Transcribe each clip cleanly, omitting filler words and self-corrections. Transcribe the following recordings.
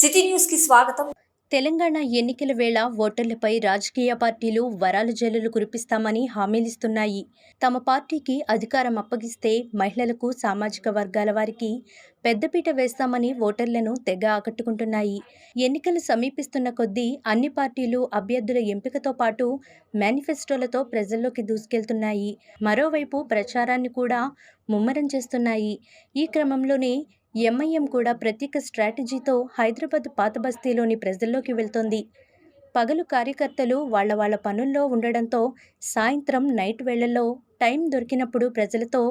City news కి స్వాగతం. తెలంగాణ ఎన్నికల వేళ ఓటర్లపై రాజకీయ పార్టీలు వరాల జల్లులు కురిపిస్తామని హామీలిస్తున్నాయి. తమ పార్టీకి అధికారం అప్పగిస్తే మహిళలకు, సామాజిక వర్గాల వారికి పెద్దపీట వేస్తామని ఓటర్లను తెగ ఆకట్టుకుంటున్నాయి. ఎన్నికలు సమీపిస్తున్న కొద్దీ అన్ని పార్టీలు అభ్యర్థుల ఎంపికతో పాటు మేనిఫెస్టోలతో ప్రజల్లోకి దూసుకెళ్తున్నాయి. మరోవైపు ప్రచారాన్ని కూడా ముమ్మరం చేస్తున్నాయి. ఈ క్రమంలోనే ఎంఐఎం కూడా ప్రత్యేక స్ట్రాటజీతో హైదరాబాద్ పాత బస్తీలోని ప్రజల్లోకి వెళ్తోంది. పగలు కార్యకర్తలు వాళ్ళ పనుల్లో ఉండడంతో సాయంత్రం నైట్ వేళల్లో టైం దొరికినప్పుడు ప్రజలతో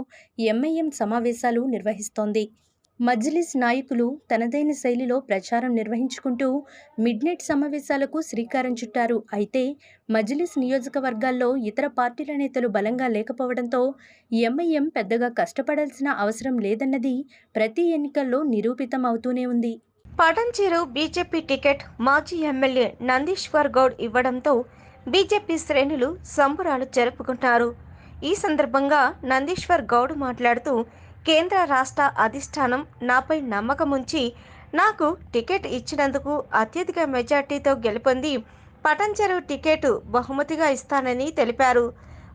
ఎంఐఎం సమావేశాలు నిర్వహిస్తోంది. మజ్లిస్ నాయకులు తనదైన శైలిలో ప్రచారం నిర్వహించుకుంటూ మిడ్నైట్ సమావేశాలకు శ్రీకారం చుట్టారు. అయితే మజ్లిస్ నియోజకవర్గాల్లో ఇతర పార్టీల నేతలు బలంగా లేకపోవడంతో ఎంఐఎం పెద్దగా కష్టపడాల్సిన అవసరం లేదన్నది ప్రతి ఎన్నికల్లో నిరూపితం అవుతూనే ఉంది. పటంచెరు బీజేపీ టికెట్ మాజీ ఎమ్మెల్యే నందీశ్వర్ గౌడ్ ఇవ్వడంతో బీజేపీ శ్రేణులు సంబరాలు జరుపుకుంటారు. ఈ సందర్భంగా నందీశ్వర్ గౌడ్ మాట్లాడుతూ, కేంద్ర రాష్ట్ర అధిష్టానం నాపై నమ్మకం ఉంచి నాకు టికెట్ ఇచ్చినందుకు అత్యధిక మెజార్టీతో గెలుపొంది పటంచెరు టికెట్ బహుమతిగా ఇస్తానని తెలిపారు.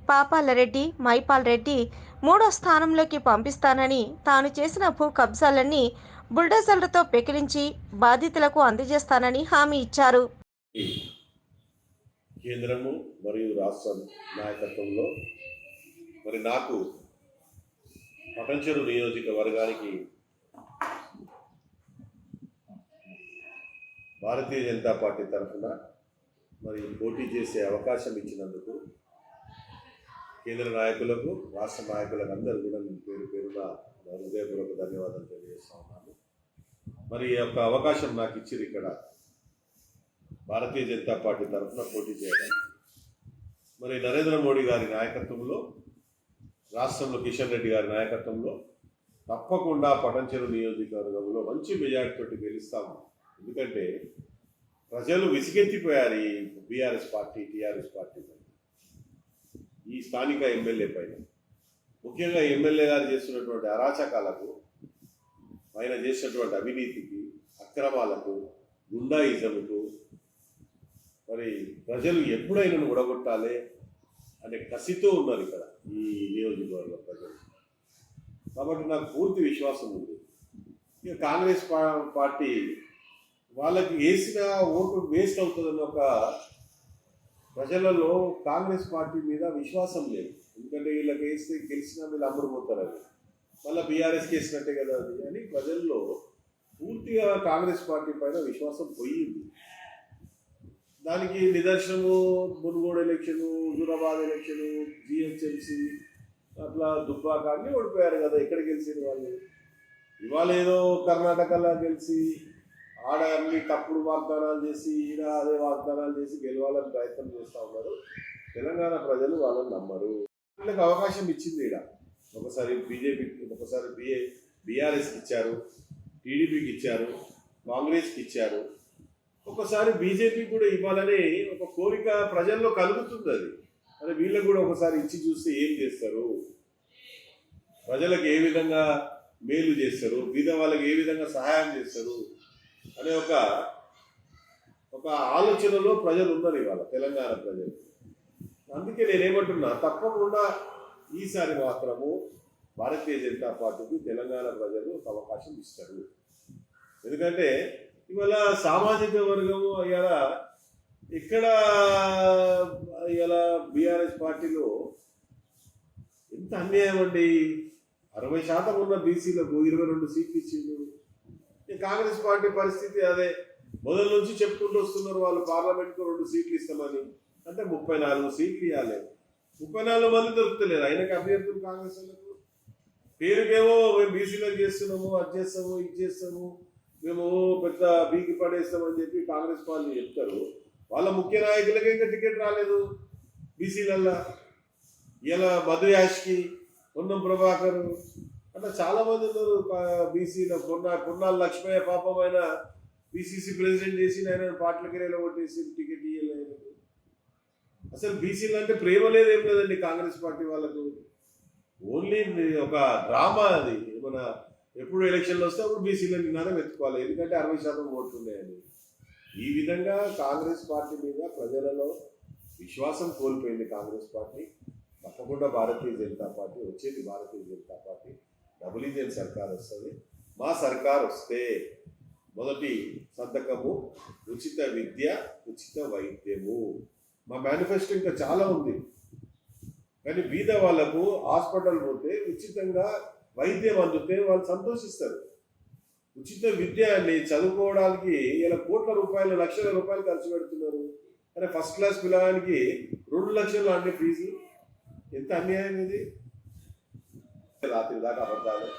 పాపాలరెడ్డి, మైపాల్ రెడ్డి 3వ స్థానంలోకి పంపిస్తానని, తాను చేసిన భూ కబ్జాలన్నీ బుల్డోజర్లతో పెకిలించి బాధితులకు అందజేస్తానని హామీ ఇచ్చారు. కేంద్రము మరియు రాష్ట్ర నాయకత్వంలో నాకు పటంచెరు నియోజకవర్గానికి భారతీయ జనతా పార్టీ తరఫున పోటీ చేసే అవకాశం ఇచ్చినందుకు కేంద్ర నాయకులకు, రాష్ట్ర నాయకులకు అందరూ కూడా పేరు పేరున హృదయపూర్వక ధన్యవాదాలు తెలియజేస్తా ఉన్నాను. ఈ యొక్క అవకాశం నాకు ఇచ్చింది ఇక్కడ భారతీయ జనతా పార్టీ తరఫున పోటీ చేయడానికి. నరేంద్ర మోడీ గారి నాయకత్వంలో, రాష్ట్రంలో కిషన్ రెడ్డి గారి నాయకత్వంలో తప్పకుండా పటంచెరు నియోజకవర్గంలో మంచి మెజార్టీతో గెలుస్తాము. ఎందుకంటే ప్రజలు విసిగెత్తిపోయారు ఈ బీఆర్ఎస్ పార్టీ, టీఆర్ఎస్ పార్టీ పైన, ఈ స్థానిక ఎమ్మెల్యే పైన. ముఖ్యంగా ఎమ్మెల్యే గారు చేస్తున్నటువంటి అరాచకాలకు, ఆయన చేసినటువంటి అవినీతికి, అక్రమాలకు, గుండాయిజంకు ప్రజలు ఎప్పుడైనా ఉడగొట్టాలి అనే కసితో ఉన్నారు ఇక్కడ ఈ నియోజకవర్గ ప్రజలు. కాబట్టి నాకు పూర్తి విశ్వాసం ఉంది. ఇక కాంగ్రెస్ పార్టీ వాళ్ళకి వేసిన ఓటు వేస్ట్ అవుతుందని ఒక ప్రజలలో కాంగ్రెస్ పార్టీ మీద విశ్వాసం లేదు. ఎందుకంటే వీళ్ళకి వేస్తే గెలిచినా వీళ్ళు అమ్ముడుపోతారు, అది మళ్ళీ బీఆర్ఎస్కి వేసినట్టే కదా అది అని ప్రజల్లో పూర్తిగా కాంగ్రెస్ పార్టీ పైన విశ్వాసం పోయింది. దానికి నిదర్శనము Munugode election, Huzurabad election, GHMC, అట్లా దుబ్బాక అన్నీ ఓడిపోయారు కదా. ఎక్కడ గెలిచిన వాళ్ళు ఇవాళ ఏదో కర్ణాటకలో గెలిచి ఆడ అన్ని తప్పుడు వాగ్దానాలు చేసి, ఈడ అదే వాగ్దానాలు చేసి గెలవాలని ప్రయత్నం చేస్తూ ఉన్నారు. తెలంగాణ ప్రజలు వాళ్ళని నమ్మరు. వీళ్ళకి అవకాశం ఇచ్చింది ఈడ. ఒకసారి బీజేపీకి, ఒకసారి బీఆర్ఎస్కి ఇచ్చారు, టీడీపీకి ఇచ్చారు, కాంగ్రెస్కి ఇచ్చారు, ఒకసారి బీజేపీ కూడా ఇవ్వాలని ఒక కోరిక ప్రజల్లో కలుగుతుంది. అది వీళ్ళకు కూడా ఒకసారి ఇచ్చి చూస్తే ఏం చేస్తారు, ప్రజలకు ఏ విధంగా మేలు చేస్తారు, బీద వాళ్ళకి ఏ విధంగా సహాయం చేస్తారు అనే ఒక ఆలోచనలో ప్రజలు ఉన్నారు ఇవాళ తెలంగాణ ప్రజలు. అందుకే నేనేమంటున్నా, తప్పకుండా ఈసారి మాత్రము భారతీయ జనతా పార్టీకి తెలంగాణ ప్రజలు ఒక అవకాశం ఇస్తారు. ఎందుకంటే ఇవాళ సామాజిక వర్గము ఇక్కడ బీఆర్ఎస్ పార్టీలో ఎంత అన్యాయం అండి. 60% ఉన్న బీసీలకు 22 సీట్లు ఇచ్చిండు. కాంగ్రెస్ పార్టీ పరిస్థితి అదే. మొదల నుంచి చెప్పుకుంటూ వస్తున్నారు వాళ్ళు పార్లమెంట్కు 2 సీట్లు ఇస్తామని. అంటే 34 సీట్లు ఇవ్వాలి. 34 మంది దొరుకుతలేరు ఆయనకి అభ్యర్థులు. కాంగ్రెస్ వాళ్ళకు పేరుకేమో మేము బీసీలకు చేస్తున్నాము, అది చేస్తాము, ఇది చేస్తాము, మేము పెద్ద బీకి పడేస్తామని చెప్పి కాంగ్రెస్ పార్టీ చెప్తారు. వాళ్ళ ముఖ్య నాయకులకే ఇంకా టికెట్ రాలేదు బీసీలల్లా. ఇలా మధు యాష్కి, పొన్నం ప్రభాకర్, అట్లా చాలామంది ఉన్నారు బీసీలో. పొన్నాల లక్ష్మయ్య పాపం ఆయన బీసీసీ ప్రెసిడెంట్ చేసి ఆయన పార్టీలకి కొట్టేసి టికెట్ ఇవ్వలేదు. అసలు బీసీలు అంటే ప్రేమ లేదేం లేదండి కాంగ్రెస్ పార్టీ వాళ్ళకు. ఓన్లీ ఒక డ్రామా అది. మన ఎప్పుడు ఎలక్షన్లు వస్తే అప్పుడు బీసీల నినాదం ఎత్తుకోవాలి, ఎందుకంటే 60% ఓట్లు ఉన్నాయని. ఈ విధంగా కాంగ్రెస్ పార్టీ మీద ప్రజలలో విశ్వాసం కోల్పోయింది కాంగ్రెస్ పార్టీ. తప్పకుండా భారతీయ జనతా పార్టీ వచ్చేది, Bharatiya Janata party double engine సర్కార్ వస్తుంది. మా సర్కార్ వస్తే మొదటి సంతకము ఉచిత విద్య, ఉచిత వైద్యము. మా మేనిఫెస్టో ఇంకా చాలా ఉంది, కానీ బీద వాళ్ళకు హాస్పిటల్ పోతే ఉచితంగా వైద్యం అందితే వాళ్ళు సంతోషిస్తారు. ఉచిత విద్య అని చదువుకోవడానికి ఇలా కోట్ల రూపాయలు, లక్షల రూపాయలు ఖర్చు పెడుతున్నారు. అరే ఫస్ట్ క్లాస్ పిల్లగానికి 2 లక్షలు అంటే ఫీజు, ఎంత అన్యాయం ఇది. రాత్రి దాకా అబద్ధాలు,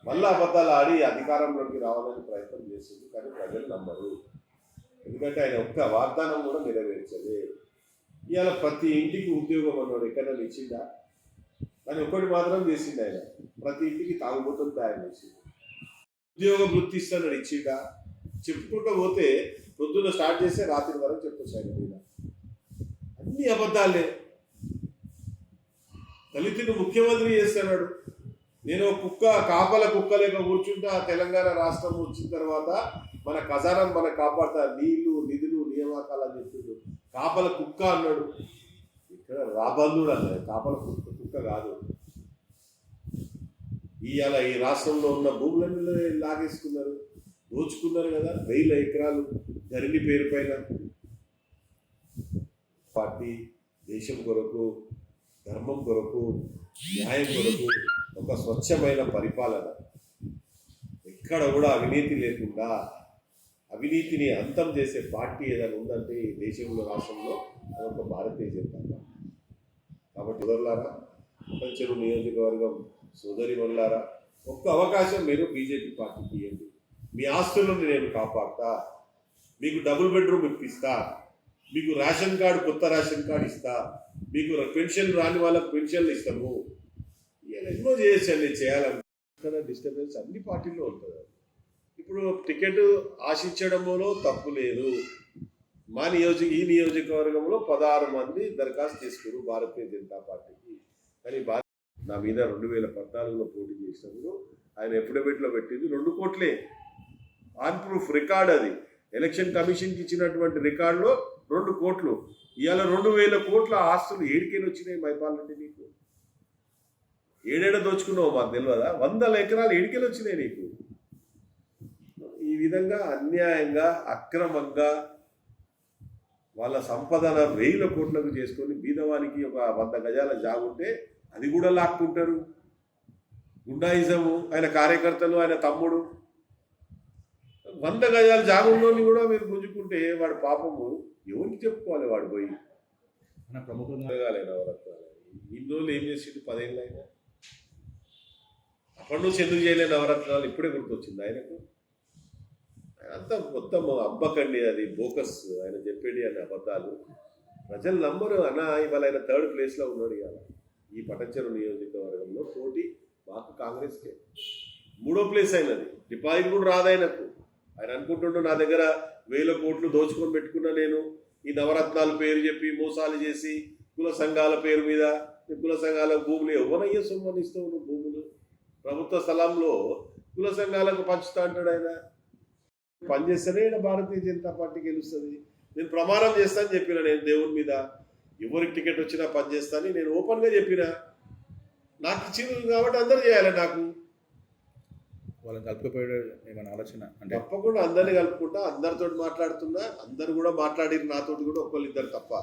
మళ్ళీ అబద్ధాలు ఆడి అధికారంలోకి రావాలని ప్రయత్నం చేస్తుంది, కానీ ప్రజలు నమ్మరు. ఎందుకంటే ఆయన ఒక్క వాగ్దానం కూడా నెరవేర్చలే. ఇవాళ ప్రతి ఇంటికి ఉద్యోగం అన్నాడు, ఎక్కడైనా ఇచ్చిందా? కానీ ఒక్కటి మాత్రం చేసింది ఆయన, ప్రతి ఇంటికి తాగుబోతులు తయారు చేసింది. ఉద్యోగం వృత్తి ఇస్తానని ఇచ్చిందా? చెప్పుకుంటూ పోతే పొద్దున్న స్టార్ట్ చేస్తే రాత్రి వరకు చెప్పొచ్చు ఆయన మీద. అన్ని అబద్ధాలే. దళితుని ముఖ్యమంత్రి చేస్తున్నాడు. నేను కాపల కుక్క లేక కూర్చుంటా, తెలంగాణ రాష్ట్రం వచ్చిన తర్వాత మన ఖజానా మన కాపాడుతా, నీళ్లు నిధులు నియామకాలు అని చెప్పిండు. కాపల కుక్క అన్నాడు. ఇక్కడ రాబందుడు అన్నాడు, కాపల కుక్క కాదు. ఇవాళ ఈ రాష్ట్రంలో ఉన్న భూములన్నీ లాగేసుకున్నారు, దోచుకున్నారు కదా, 1000 ఎకరాలు ధరణి పేరు పైన. పార్టీ దేశం కొరకు, ధర్మం కొరకు, న్యాయం కొరకు ఒక స్వచ్ఛమైన పరిపాలన, ఎక్కడ కూడా అవినీతి లేకుండా అవినీతిని అంతం చేసే పార్టీ ఏదైనా ఉందంటే ఈ దేశంలో, రాష్ట్రంలో అదొక భారతీయ జనతా పార్టీ. కాబట్టి సోదరులారా, చెరువు నియోజకవర్గం సోదరి వల్లారా, ఒక్క అవకాశం మీరు బీజేపీ పార్టీకి ఇవ్వండి. మీ ఆస్తులను నేను కాపాడుతా, మీకు డబుల్ బెడ్రూమ్ ఇప్పిస్తా, మీకు రేషన్ కార్డు, కొత్త రేషన్ కార్డు ఇస్తా, మీకు పెన్షన్ రాని వాళ్ళకు పెన్షన్లు ఇస్తాము. ఇలా ఎన్నో చేయొచ్చండి, చేయాలని డిస్టర్బెన్స్ అన్ని పార్టీల్లో ఉంటుంది. ఇప్పుడు టికెట్ ఆశించడంలో తప్పు లేదు. ఈ నియోజకవర్గంలో 16 మంది దరఖాస్తు చేసుకున్నారు భారతీయ జనతా పార్టీకి. కానీ నా మీద 2014లో పోటీ చేసినప్పుడు ఆయన ఎఫిడవిట్లో పెట్టింది 2 కోట్లే, ఆన్ ప్రూఫ్ రికార్డ్. అది ఎలక్షన్ కమిషన్కి ఇచ్చినటువంటి రికార్డులో 2 కోట్లు. ఇవాళ 2000 కోట్ల ఆస్తులు ఏడికేలు వచ్చినాయి మైపాలంటే నీకు? ఏడేడ దోచుకున్నావు మాకు తెలియదా? 100 ఎకరాలు ఏడికేలు వచ్చినాయి నీకు. ఈ విధంగా అన్యాయంగా, అక్రమంగా వాళ్ళ సంపదన 1000 కోట్లకు చేసుకొని బీదవానికి ఒక 100 గజాల జాగుంటే అది కూడా లాక్కుంటారు. గుండాయిజము, ఆయన కార్యకర్తలు, ఆయన తమ్ముడు 100 గజాల జాగుంలోని కూడా మీరు గుంజుకుంటే వాడు పాపము ఎవరికి చెప్పుకోవాలి? వాడు పోయి ప్రముఖంగా నవరత్నాలు ఇన్ని రోజులు ఏం చేసిండు? 10 ఏళ్ళు అయినా అప్పటి నుంచి ఎందుకు చేయలే నవరత్నాలు? ఇప్పుడే గుర్తొచ్చింది ఆయనకు. అంతా మొత్తం అబ్బకండి, అది బోకస్. ఆయన చెప్పేది అని అబద్ధాలు ప్రజలు నమ్మరు అన్న. ఇవాళ ఆయన 3rd ప్లేస్లో ఉన్నాడు. ఇవాళ ఈ పటంచెరు నియోజకవర్గంలో పోటీ మాకు కాంగ్రెస్కే 3వ ప్లేస్ అయినది. డిపాజిట్ కూడా రాదు ఆయనకు. ఆయన అనుకుంటుండో నా దగ్గర 1000 కోట్లు దోచుకొని పెట్టుకున్నా, నేను ఈ నవరత్నాల పేరు చెప్పి మోసాలు చేసి కుల సంఘాల పేరు మీద, కుల సంఘాల భూములు ఎవరయ్యే సొమ్మని ఇస్తావు నువ్వు? భూములు ప్రభుత్వ స్థలంలో కుల సంఘాలకు పంచుతా అంటాడు ఆయన. పనిచేస్తేనే ఈయన భారతీయ జనతా పార్టీ గెలుస్తుంది. నేను ప్రమాణం చేస్తానని చెప్పిన, నేను దేవుని మీద ఎవరికి టికెట్ వచ్చినా పనిచేస్తానని నేను ఓపెన్గా చెప్పిన. నాకు ఇచ్చింది కాబట్టి అందరూ చేయాలి. నాకు వాళ్ళని కలుపుకోపోయే ఏమైనా ఆలోచన అంటే? తప్పకుండా అందరినీ కలుపుకుంటా, అందరితో మాట్లాడుతున్నా. అందరు కూడా మాట్లాడిరు నాతోటి కూడా, 1-2 తప్ప.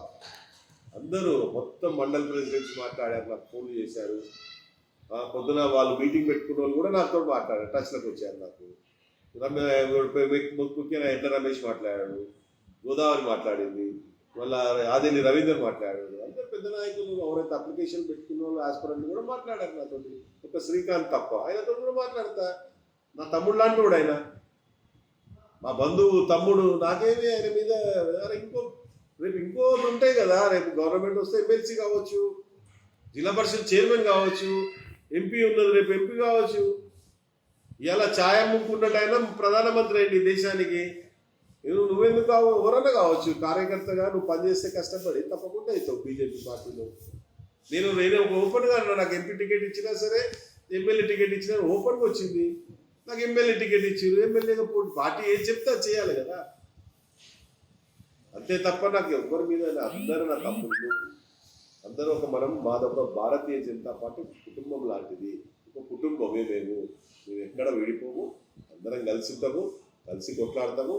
అందరూ మొత్తం మండల్ ప్రెసిడెంట్స్ మాట్లాడారు, నాకు ఫోన్లు చేశారు. పొద్దున వాళ్ళు మీటింగ్ పెట్టుకున్న వాళ్ళు కూడా నాతో మాట్లాడారు, టచ్లోకి వచ్చారు. నాకు ముఖ్యంగా ఎట్ల రమేష్ మాట్లాడాడు, గోదావరి మాట్లాడింది, మళ్ళీ ఆదిని రవీందర్ మాట్లాడాడు. అందరు పెద్ద నాయకులు ఎవరైతే అప్లికేషన్ పెట్టుకున్న వాళ్ళు ఆస్పిరెంట్లు కూడా మాట్లాడారు నాతో. ఒక శ్రీకాంత్ తప్ప ఆయనతో కూడా మాట్లాడతా. నా తమ్ముడు లాంటి కూడా ఆయన, మా బంధువు తమ్ముడు. నాకేమి ఆయన మీద రేపు ఇంకోటి ఉంటాయి కదా. రేపు గవర్నమెంట్ వస్తే ఎమ్మెల్సీ కావచ్చు, జిల్లా పరిషత్ చైర్మన్ కావచ్చు, ఎంపీ ఉన్నది, రేపు ఎంపీ కావచ్చు. ఇలా ఛాయ అమ్ముకున్నట్టు ఆయన ప్రధానమంత్రి అయింది దేశానికి. నువ్వెందుకు కావు? ఎవరన్నా కావచ్చు, కార్యకర్తగా నువ్వు పనిచేస్తే కష్టపడి తప్పకుండా అవుతావు బీజేపీ పార్టీలో. నేను ఓపెన్గా అన్నా, నాకు ఎంపీ టికెట్ ఇచ్చినా సరే, ఎమ్మెల్యే టికెట్ ఇచ్చినా ఓపెన్గా వచ్చింది. నాకు ఎమ్మెల్యే టికెట్ ఇచ్చారు, ఎమ్మెల్యేగా పోటీ, పార్టీ ఏం చెప్తే అది చేయాలి కదా. అంతే తప్ప నాకు ఎవరి మీద అందరూ నా తమ్ముళ్ళు, అందరూ మాదొక భారతీయ జనతా పార్టీ కుటుంబం లాంటిది, ఒక కుటుంబమే మేము ఎక్కడ విడిపోము, అందరం కలిసి ఉంటాము, కలిసి కొట్లాడతాము,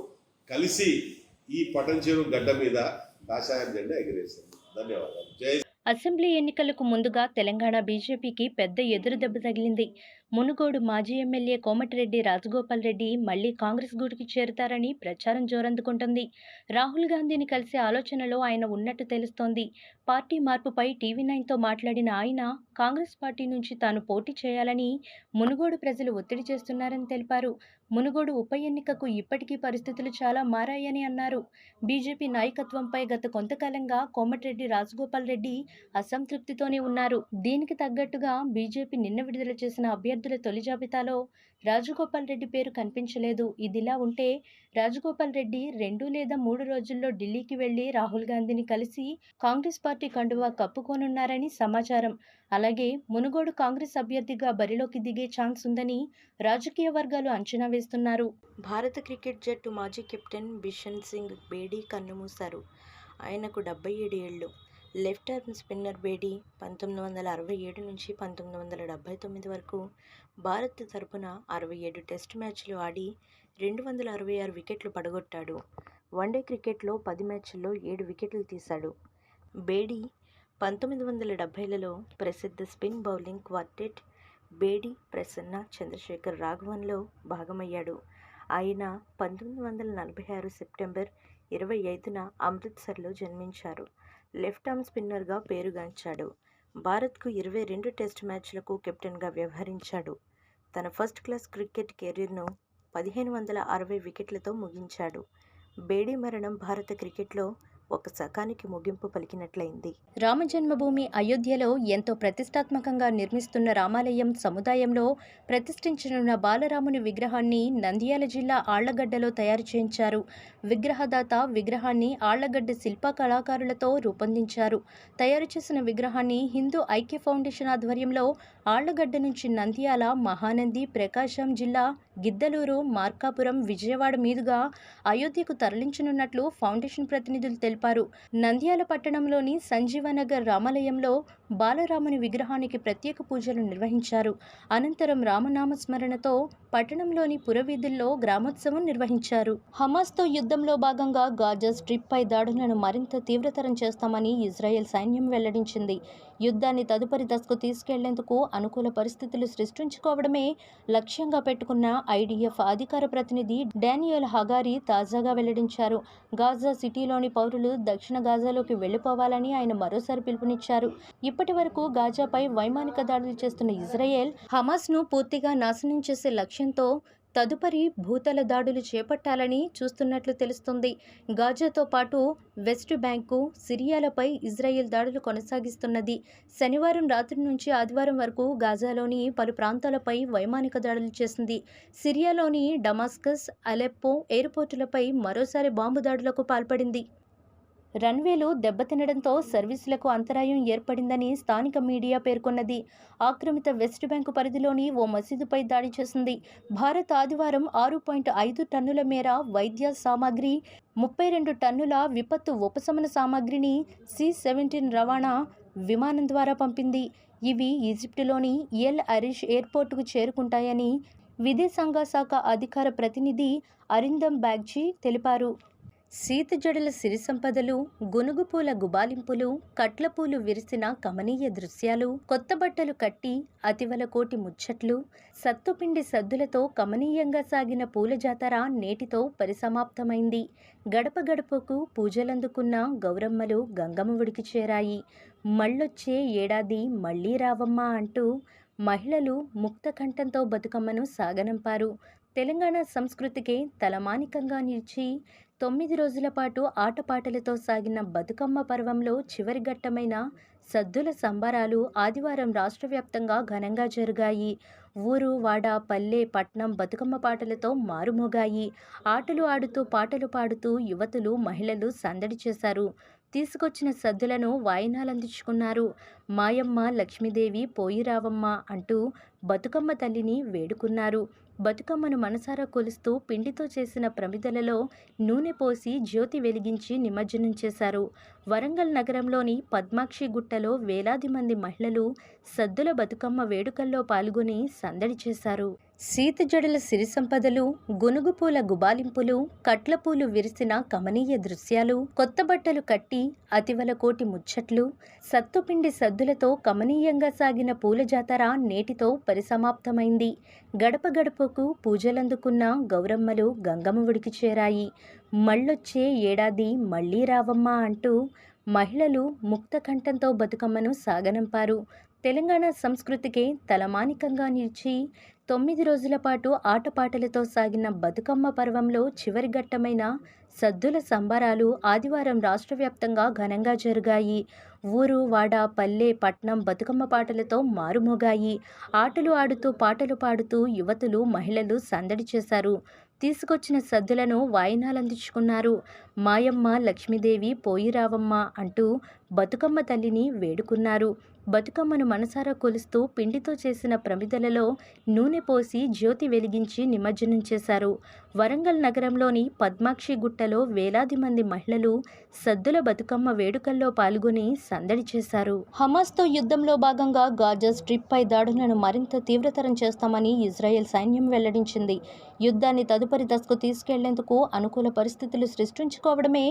కలిసి ఈ పటంచెరు గడ్డ మీద కాషాయం జెండా ఎగిరేస్తాము. ధన్యవాదాలు. జై. అసెంబ్లీ ఎన్నికలకు ముందుగా తెలంగాణ బీజేపీకి పెద్ద ఎదురుదెబ్బ తగిలింది. మునుగోడు మాజీ ఎమ్మెల్యే కోమటిరెడ్డి రాజగోపాల్ రెడ్డి మళ్లీ కాంగ్రెస్ గూటికి చేరుతారని ప్రచారం జోరందుకుంటోంది. రాహుల్ గాంధీని కలిసే ఆలోచనలో ఆయన ఉన్నట్టు తెలుస్తోంది. పార్టీ మార్పుపై టీవీ9తో మాట్లాడిన ఆయన కాంగ్రెస్ పార్టీ నుంచి తాను పోటీ చేయాలని మునుగోడు ప్రజలు ఒత్తిడి చేస్తున్నారని తెలిపారు. మునుగోడు ఉప ఎన్నికకు ఇప్పటికీ పరిస్థితులు చాలా మారాయని అన్నారు. బీజేపీ నాయకత్వంపై గత కొంతకాలంగా కోమటిరెడ్డి రాజగోపాల్ రెడ్డి అసంతృప్తితోనే ఉన్నారు. దీనికి తగ్గట్టుగా బీజేపీ నిన్న విడుదల చేసిన అభ్యర్థుల తొలి జాబితాలో రాజగోపాల్ రెడ్డి పేరు కనిపించలేదు. ఇదిలా ఉంటే రాజగోపాల్ రెడ్డి 2 లేదా 3 రోజుల్లో ఢిల్లీకి వెళ్లి రాహుల్ గాంధీని కలిసి కాంగ్రెస్ పార్టీ కండువా కప్పుకోనున్నారని సమాచారం. అలాగే మునుగోడు కాంగ్రెస్ అభ్యర్థిగా బరిలోకి దిగే ఛాన్స్ ఉందని రాజకీయ వర్గాలు అంచనా వేస్తున్నారు. భారత క్రికెట్ జట్టు మాజీ కెప్టెన్ బిషన్ సింగ్ బేడీ కన్నుమూశారు. ఆయనకు 77 ఏళ్లు. లెఫ్ట్ ఆర్మ్ స్పిన్నర్ బేడీ 1967 నుంచి 1979 వరకు భారత్ తరపున 67 టెస్ట్ మ్యాచ్లు ఆడి 266 వికెట్లు పడగొట్టాడు. వన్డే క్రికెట్లో 10 మ్యాచ్ల్లో 7 వికెట్లు తీశాడు. బేడీ 1970లలో ప్రసిద్ధ spin bowling quartet Bedi, Prasanna, Chandrasekhar రాఘవన్లో భాగమయ్యాడు. ఆయన 1946 సెప్టెంబర్ 25న అమృత్సర్లో జన్మించారు. లెఫ్ట్ ఆర్మ్ స్పిన్నర్గా పేరుగాంచాడు. భారత్కు 22 టెస్ట్ మ్యాచ్లకు కెప్టెన్గా వ్యవహరించాడు. తన ఫస్ట్ క్లాస్ క్రికెట్ కెరీర్ను 1560 వికెట్లతో ముగించాడు. బేడీ మరణం భారత క్రికెట్లో ఒక శకానికి ముగింపు పలికినట్లయింది. రామజన్మభూమి అయోధ్యలో ఎంతో ప్రతిష్టాత్మకంగా నిర్మిస్తున్న రామాలయం సముదాయంలో ప్రతిష్ఠించనున్న బాలరాముని విగ్రహాన్ని నంద్యాల జిల్లా ఆళ్లగడ్డలో తయారు చేయించారు. విగ్రహదాత విగ్రహాన్ని ఆళ్లగడ్డ శిల్ప కళాకారులతో రూపొందించారు. తయారు చేసిన విగ్రహాన్ని హిందూ ఐక్య ఫౌండేషన్ ఆధ్వర్యంలో ఆళ్లగడ్డ నుంచి నంద్యాల, మహానంది, ప్రకాశం జిల్లా గిద్దలూరు, మార్కాపురం, విజయవాడ మీదుగా అయోధ్యకు తరలించనున్నట్లు ఫౌండేషన్ ప్రతినిధులు తెలిపారు. నంద్యాల పట్టణంలోని సంజీవనగర్ రామాలయంలో బాలరాముని విగ్రహానికి ప్రత్యేక పూజలు నిర్వహించారు. అనంతరం రామనామస్మరణతో పట్టణంలోని పురవీధుల్లో గ్రామోత్సవం నిర్వహించారు. హమాస్తో యుద్ధంలో భాగంగా గాజా స్ట్రిప్పై దాడులను మరింత తీవ్రతరం చేస్తామని ఇజ్రాయెల్ సైన్యం వెల్లడించింది. యుద్ధాన్ని తదుపరి దశకు తీసుకెళ్లేందుకు అనుకూల పరిస్థితులు సృష్టించుకోవడమే లక్ష్యంగా పెట్టుకున్న ఐడిఎఫ్ అధికార ప్రతినిధి డానియల్ హగారి తాజాగా వెల్లడించారు. గాజా సిటీలోని పౌరులు దక్షిణ గాజాలోకి వెళ్లిపోవాలని ఆయన మరోసారి పిలుపునిచ్చారు. ఇప్పటి వరకు గాజాపై వైమానిక దాడులు చేస్తున్న ఇజ్రాయెల్ హమాస్ను పూర్తిగా నాశనం చేసే లక్ష్యంతో తదుపరి భూతల దాడులు చేపట్టాలని చూస్తున్నట్లు తెలుస్తుంది. గాజాతో పాటు వెస్ట్ బ్యాంకు, సిరియాలపై ఇజ్రాయెల్ దాడులు కొనసాగిస్తున్నది. శనివారం రాత్రి నుంచి ఆదివారం వరకు గాజాలోని పలు ప్రాంతాలపై వైమానిక దాడులు చేసింది. సిరియాలోని డమాస్కస్, అలెప్పో ఎయిర్పోర్టులపై మరోసారి బాంబు దాడులకు పాల్పడింది. రన్వేలు దెబ్బతినడంతో సర్వీసులకు అంతరాయం ఏర్పడిందని స్థానిక మీడియా పేర్కొన్నది. ఆక్రమిత వెస్ట్ బ్యాంకు పరిధిలోని ఓ మసీదుపై దాడి చేసింది. భారత్ ఆదివారం 6.5 టన్నుల మేర వైద్య సామాగ్రి, 32 టన్నుల విపత్తు ఉపశమన సామాగ్రిని C-17 రవాణా విమానం ద్వారా పంపింది. ఇవి ఈజిప్టులోని ఎల్ అరిష్ ఎయిర్పోర్టుకు చేరుకుంటాయని విదేశాంగ శాఖ అధికార ప్రతినిధి అరిందమ్ బాగ్చి తెలిపారు. సీతజడల సిరి సంపదలు, గునుగుపూల గుబాలింపులు, కట్లపూలు విరిసిన కమనీయ దృశ్యాలు, కొత్త బట్టలు కట్టి అతివల కోటి ముచ్చట్లు, సత్తుపిండి సద్దులతో కమనీయంగా సాగిన పూల జాతర నేటితో పరిసమాప్తమైంది. గడప గడపకు పూజలందుకున్న గౌరమ్మలు గంగమ్మ ఒడికి చేరాయి. మళ్ళొచ్చే ఏడాది మళ్ళీ రావమ్మా అంటూ మహిళలు ముక్త కంఠంతో బతుకమ్మను సాగనంపారు. తెలంగాణ సంస్కృతికే తలమానికంగా నిలిచి 9 రోజుల పాటు ఆటపాటలతో సాగిన బతుకమ్మ పర్వంలో చివరి ఘట్టమైన సద్దుల సంబరాలు ఆదివారం రాష్ట్ర వ్యాప్తంగా ఘనంగా జరిగాయి. ఊరు, వాడ, పల్లె, పట్నం బతుకమ్మ పాటలతో మారుమోగాయి. ఆటలు ఆడుతూ పాటలు పాడుతూ యువతులు, మహిళలు సందడి చేశారు. తీసుకొచ్చిన సద్దులను వాయినాలందించుకున్నారు. మాయమ్మ లక్ష్మీదేవి పోయిరావమ్మ అంటూ బతుకమ్మ తల్లిని వేడుకున్నారు. బతుకమ్మను మనసారా కొలుస్తూ పిండితో చేసిన ప్రమిదలలో నూనె పోసి జ్యోతి వెలిగించి నిమజ్జనం చేశారు. వరంగల్ నగరంలోని పద్మాక్షి గుట్టలో వేలాది మంది మహిళలు సద్దుల బతుకమ్మ వేడుకల్లో పాల్గొని సందడి చేశారు. సీత జడల సిరి సంపదలు, గునుగు పూల గుబాలింపులు, కట్లపూలు విరిసిన కమనీయ దృశ్యాలు, కొత్త బట్టలు కట్టి అతివల కోటి ముచ్చట్లు, సత్తుపిండి సద్దులతో కమనీయంగా సాగిన పూల జాతర నేటితో పరిసమాప్తమైంది. గడప గడపకు పూజలందుకున్న గౌరమ్మలు గంగమ్మ ఒడికి చేరాయి. మళ్ళొచ్చే ఏడాది మళ్ళీ రావమ్మ అంటూ మహిళలు ముక్త కంఠంతో బతుకమ్మను సాగనంపారు. తెలంగాణ సంస్కృతికే తలమానికంగా నిలిచి 9 రోజుల పాటు ఆటపాటలతో సాగిన బతుకమ్మ పర్వంలో చివరి ఘట్టమైన సద్దుల సంబరాలు ఆదివారం రాష్ట్ర వ్యాప్తంగా ఘనంగా జరిగాయి. ఊరు, వాడ, పల్లె, పట్నం బతుకమ్మ పాటలతో మారుమోగాయి. ఆటలు ఆడుతూ పాటలు పాడుతూ యువతులు, మహిళలు సందడి చేశారు. తీసుకొచ్చిన సద్దులను వాయినాలందించుకున్నారు. మాయమ్మ లక్ష్మీదేవి పోయిరావమ్మ అంటూ బతుకమ్మ తల్లిని వేడుకున్నారు. బతుకమ్మను మనసారా కొలుస్తూ పిండితో చేసిన ప్రమిదలలో నూనె పోసి జ్యోతి వెలిగించి నిమజ్జనం చేశారు. వరంగల్ నగరంలోని పద్మాక్షి గుట్టలో వేలాది మంది మహిళలు సద్దుల బతుకమ్మ వేడుకల్లో పాల్గొని సందడి చేశారు. హమాస్తో యుద్ధంలో భాగంగా గాజా స్ట్రిప్పై దాడులను మరింత తీవ్రతరం చేస్తామని ఇజ్రాయెల్ సైన్యం వెల్లడించింది. యుద్ధాన్ని తదుపరి దశకు తీసుకెళ్లేందుకు అనుకూల పరిస్థితులు సృష్టించుకోవడమే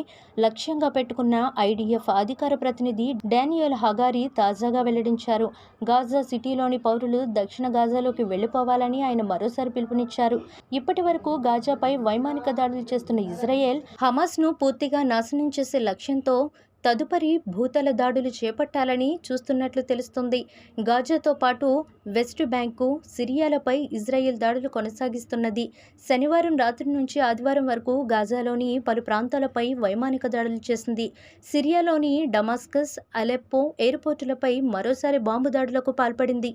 లక్ష్యంగా పెట్టుకున్న ఐడిఎఫ్ అధికార ప్రతినిధి డానియల్ హగారి తాజాగా వెల్లడించారు. గాజా సిటీలోని పౌరులు దక్షిణ గాజాలోకి వెళ్లిపోవాలని ఆయన మరోసారి పిలుపునిచ్చారు. ఇప్పటి వరకు గాజాపై వైమానిక దాడులు చేస్తున్న ఇజ్రాయెల్ హమాస్ను పూర్తిగా నాశనం చేసే లక్ష్యంతో తదుపరి భూతల దాడులు చేపట్టాలని చూస్తున్నట్లు తెలుస్తుంది. గాజాతో పాటు వెస్ట్ బ్యాంకు, సిరియాలపై ఇజ్రాయెల్ దాడులు కొనసాగిస్తున్నది. శనివారం రాత్రి నుంచి ఆదివారం వరకు గాజాలోని పలు ప్రాంతాలపై వైమానిక దాడులు చేసింది. సిరియాలోని డమాస్కస్, అలెప్పో ఎయిర్పోర్టులపై మరోసారి బాంబు దాడులకు పాల్పడింది.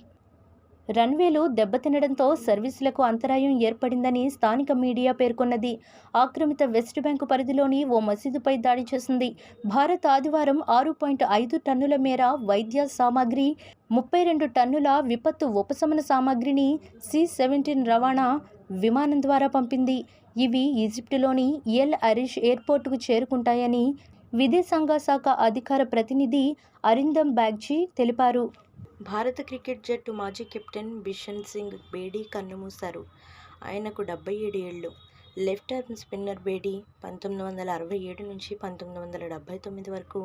రన్వేలు దెబ్బతినడంతో సర్వీసులకు అంతరాయం ఏర్పడిందని స్థానిక మీడియా పేర్కొన్నది. ఆక్రమిత వెస్ట్ బ్యాంకు పరిధిలోని ఓ మసీదుపై దాడి చేసింది. భారత్ ఆదివారం 6.5 టన్నుల మేర వైద్య సామాగ్రి, 32 టన్నుల విపత్తు ఉపశమన సామాగ్రిని C-17 రవాణా విమానం ద్వారా పంపింది. ఇవి ఈజిప్టులోని ఎల్ అరిష్ ఎయిర్పోర్టుకు చేరుకుంటాయని విదేశాంగ శాఖ అధికార ప్రతినిధి అరిందమ్ బాగ్చి తెలిపారు. భారత క్రికెట్ జట్టు మాజీ కెప్టెన్ బిషన్ సింగ్ బేడీ కన్నుమూశారు. ఆయనకు 77 ఏళ్లు. లెఫ్ట్ ఆర్మ్ స్పిన్నర్ బేడీ 1967 నుంచి 1979 వరకు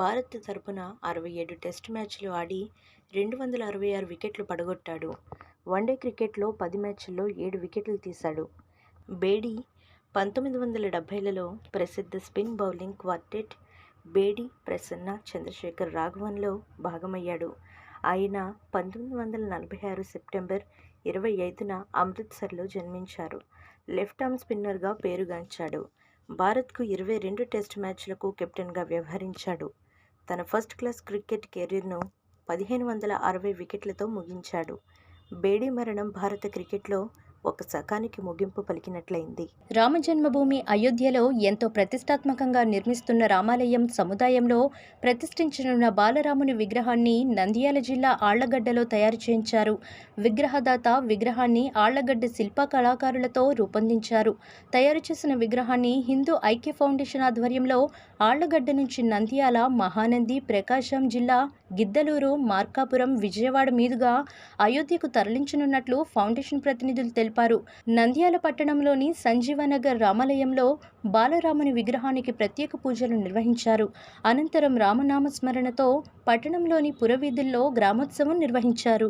భారత్ తరపున 67 టెస్టు మ్యాచ్లు ఆడి 266 వికెట్లు పడగొట్టాడు. వన్డే క్రికెట్లో 10 మ్యాచ్ల్లో 7 వికెట్లు తీశాడు. బేడీ 1970లలో ప్రసిద్ధ spin bowling quartet Bedi, Prasanna, Chandrasekhar రాఘవన్లో భాగమయ్యాడు. ఆయన 1946 సెప్టెంబర్ 25న అమృత్సర్లో జన్మించారు. లెఫ్ట్ ఆర్మ్ స్పిన్నర్గా పేరుగాంచాడు. భారత్కు 22 టెస్ట్ మ్యాచ్లకు కెప్టెన్గా వ్యవహరించాడు. తన ఫస్ట్ క్లాస్ క్రికెట్ కెరీర్ను 1560 వికెట్లతో ముగించాడు. బేడీ మరణం భారత క్రికెట్లో ఒక శకానికి ముగింపు పలికినట్లయింది. రామజన్మభూమి అయోధ్యలో ఎంతో ప్రతిష్టాత్మకంగా నిర్మిస్తున్న రామాలయం సముదాయంలో ప్రతిష్ఠించనున్న బాలరాముని విగ్రహాన్ని నంద్యాల జిల్లా ఆళ్లగడ్డలో తయారు చేయించారు. విగ్రహదాత విగ్రహాన్ని ఆళ్లగడ్డ శిల్ప కళాకారులతో రూపొందించారు. తయారు చేసిన విగ్రహాన్ని హిందూ ఐక్య ఫౌండేషన్ ఆధ్వర్యంలో ఆళ్లగడ్డ నుంచి నంద్యాల, మహానంది, ప్రకాశం జిల్లా గిద్దలూరు, మార్కాపురం, విజయవాడ మీదుగా అయోధ్యకు తరలించనున్నట్లు ఫౌండేషన్ ప్రతినిధులు తెలిపారు. నంద్యాల పట్టణంలోని సంజీవనగర్ రామాలయంలో బాలరాముని విగ్రహానికి ప్రత్యేక పూజలు నిర్వహించారు. అనంతరం రామనామస్మరణతో పట్టణంలోని పురవీధుల్లో గ్రామోత్సవం నిర్వహించారు.